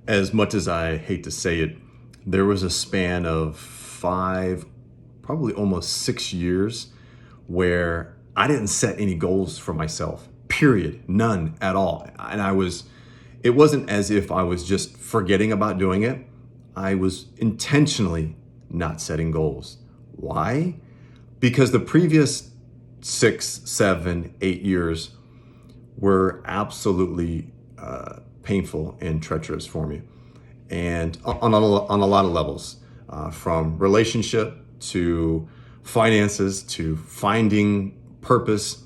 As much as I hate to say it, there was a span of 5, probably almost 6 years where I didn't set any goals for myself, period, none at all. And it wasn't as if I was just forgetting about doing it. I was intentionally not setting goals. Why? Because the previous 6, 7, 8 years were absolutely painful and treacherous for me, and on a lot of levels, from relationship to finances to finding purpose,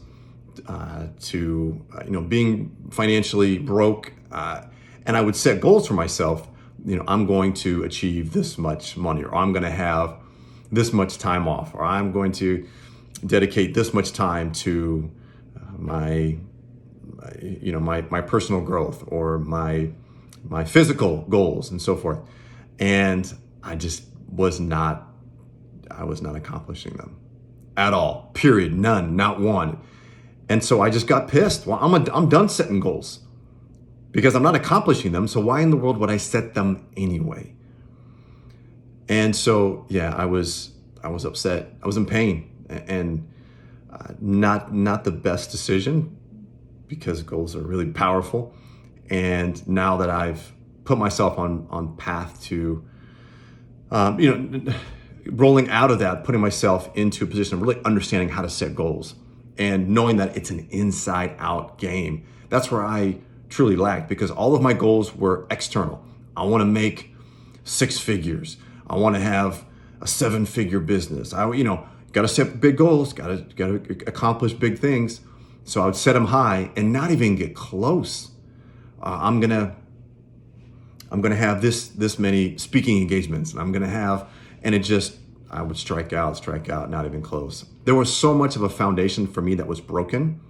to being financially broke, and I would set goals for myself. I'm going to achieve this much money, or I'm going to have this much time off, or I'm going to dedicate this much time to my my personal growth, or my physical goals, and so forth. And I was not accomplishing them at all, period, none, not one. And so I just got pissed. Well, I'm done setting goals because I'm not accomplishing them. So why in the world would I set them anyway? And so, yeah, I was upset. I was in pain, and not the best decision, because goals are really powerful. And now that I've put myself on path to, rolling out of that, putting myself into a position of really understanding how to set goals and knowing that it's an inside out game. That's where I truly lacked, because all of my goals were external. I want to make 6 figures. I want to have a 7-figure business. Got to set big goals, got to accomplish big things. So I would set them high and not even get close. I'm gonna have this many speaking engagements, and I would strike out, not even close. There was so much of a foundation for me that was broken,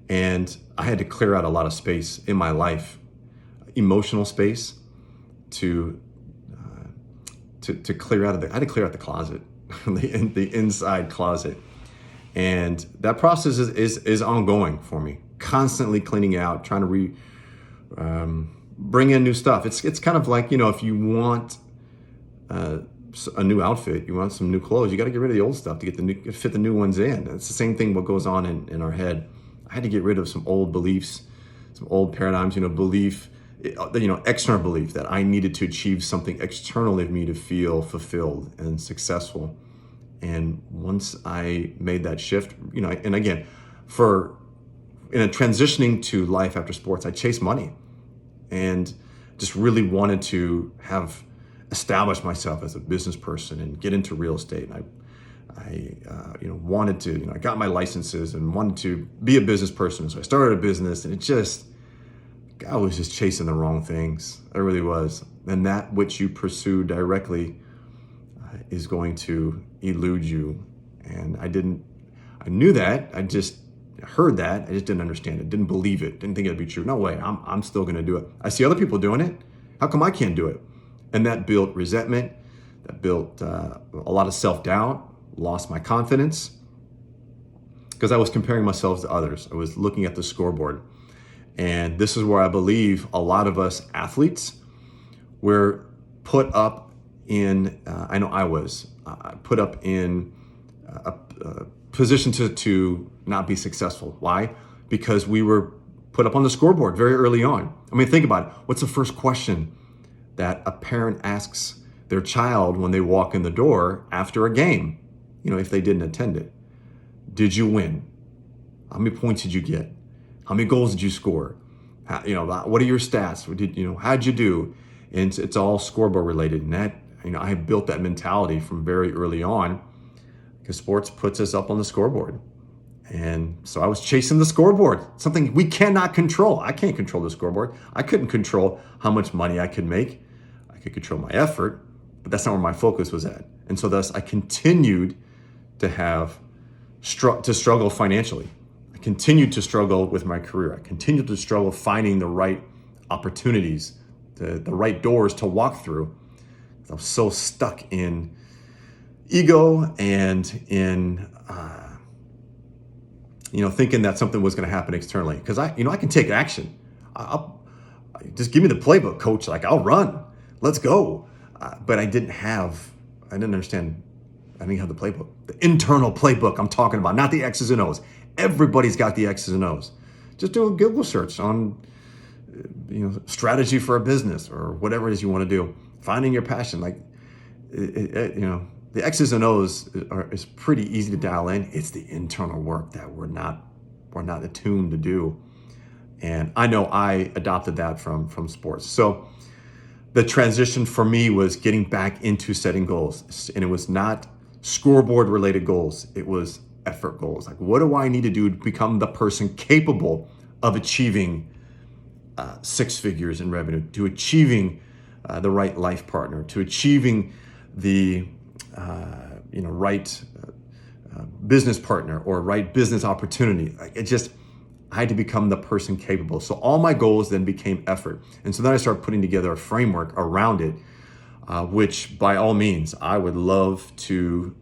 and I had to clear out a lot of space in my life, emotional space, to clear out I had to clear out the closet, the inside closet. And that process is ongoing for me, constantly cleaning out, trying to bring in new stuff. It's kind of like, if you want a new outfit, you want some new clothes, you got to get rid of the old stuff to fit the new ones in. It's the same thing what goes on in our head. I had to get rid of some old beliefs, some old paradigms, external belief that I needed to achieve something externally of me to feel fulfilled and successful. And once I made that shift, and again, transitioning to life after sports, I chased money and just really wanted to establish myself as a business person and get into real estate. And I wanted to, I got my licenses and wanted to be a business person. So I started a business, and I was just chasing the wrong things. I really was. And that which you pursue directly is going to elude you. And I knew that. I just heard that. I just didn't understand it, didn't believe it, didn't think it'd be true. No way, I'm still gonna do it. I see other people doing it. How come I can't do it? And that built resentment, that built a lot of self-doubt, lost my confidence, because I was comparing myself to others. I was looking at the scoreboard. And this is where I believe a lot of us athletes were put up in, I know I was, put up in a position to not be successful. Why? Because we were put up on the scoreboard very early on. I mean, think about it. What's the first question that a parent asks their child when they walk in the door after a game, if they didn't attend it? Did you win? How many points did you get? How many goals did you score? What are your stats? How'd you do? And it's all scoreboard related. And that, I built that mentality from very early on, because sports puts us up on the scoreboard. And so I was chasing the scoreboard, something we cannot control. I can't control the scoreboard. I couldn't control how much money I could make. I could control my effort, but that's not where my focus was at. And so thus I continued to struggle financially. I continued to struggle with my career. I continued to struggle finding the right opportunities, the right doors to walk through. I was so stuck in ego and in thinking that something was going to happen externally, because I can take action. Just give me the playbook, coach. Like, I'll run. Let's go. But I didn't understand. I didn't have the playbook, the internal playbook I'm talking about, not the X's and O's. Everybody's got the X's and O's. Just do a Google search on, strategy for a business or whatever it is you want to do. Finding your passion, like, the X's and O's is pretty easy to dial in. It's the internal work that we're not attuned to do. And I know I adopted that from sports. So the transition for me was getting back into setting goals. And it was not scoreboard related goals. It was effort goals. Like, what do I need to do to become the person capable of achieving 6 figures in revenue, to achieving the right life partner, to achieving the right business partner or right business opportunity. I had to become the person capable. So all my goals then became effort. And so then I started putting together a framework around it, which by all means, I would love to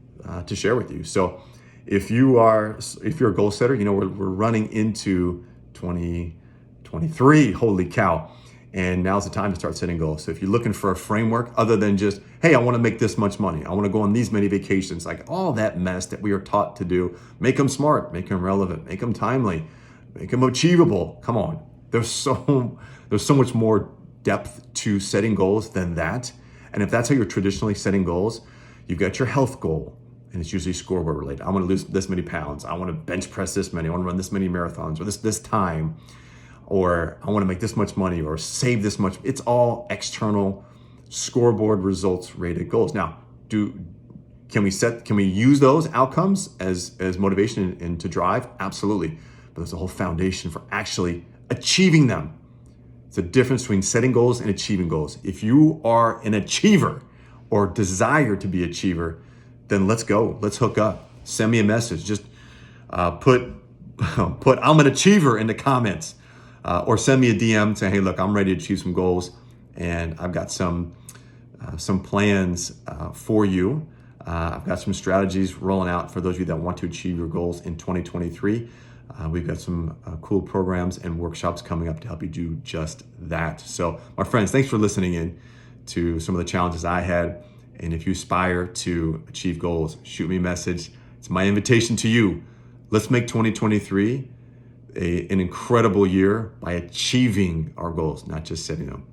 share with you. So if you're a goal setter, we're running into 2023, holy cow. And now's the time to start setting goals. So if you're looking for a framework other than just, hey, I want to make this much money, I want to go on these many vacations, like all that mess that we are taught to do, make them smart, make them relevant, make them timely, make them achievable. Come on. There's so much more depth to setting goals than that. And if that's how you're traditionally setting goals, you've got your health goal, and it's usually scoreboard related. I want to lose this many pounds. I want to bench press this many. I want to run this many marathons or this time, or I want to make this much money or save this much. It's all external scoreboard results rated goals. Now, can we use those outcomes as motivation and to drive? Absolutely. But there's a whole foundation for actually achieving them. It's a difference between setting goals and achieving goals. If you are an achiever or desire to be an achiever, then let's go. Let's hook up. Send me a message. Just put I'm an achiever in the comments, or send me a DM saying, hey, look, I'm ready to achieve some goals, and I've got some plans for you. I've got some strategies rolling out for those of you that want to achieve your goals in 2023. We've got some cool programs and workshops coming up to help you do just that. So, my friends, thanks for listening in to some of the challenges I had. And if you aspire to achieve goals, shoot me a message. It's my invitation to you. Let's make 2023 an incredible year by achieving our goals, not just setting them.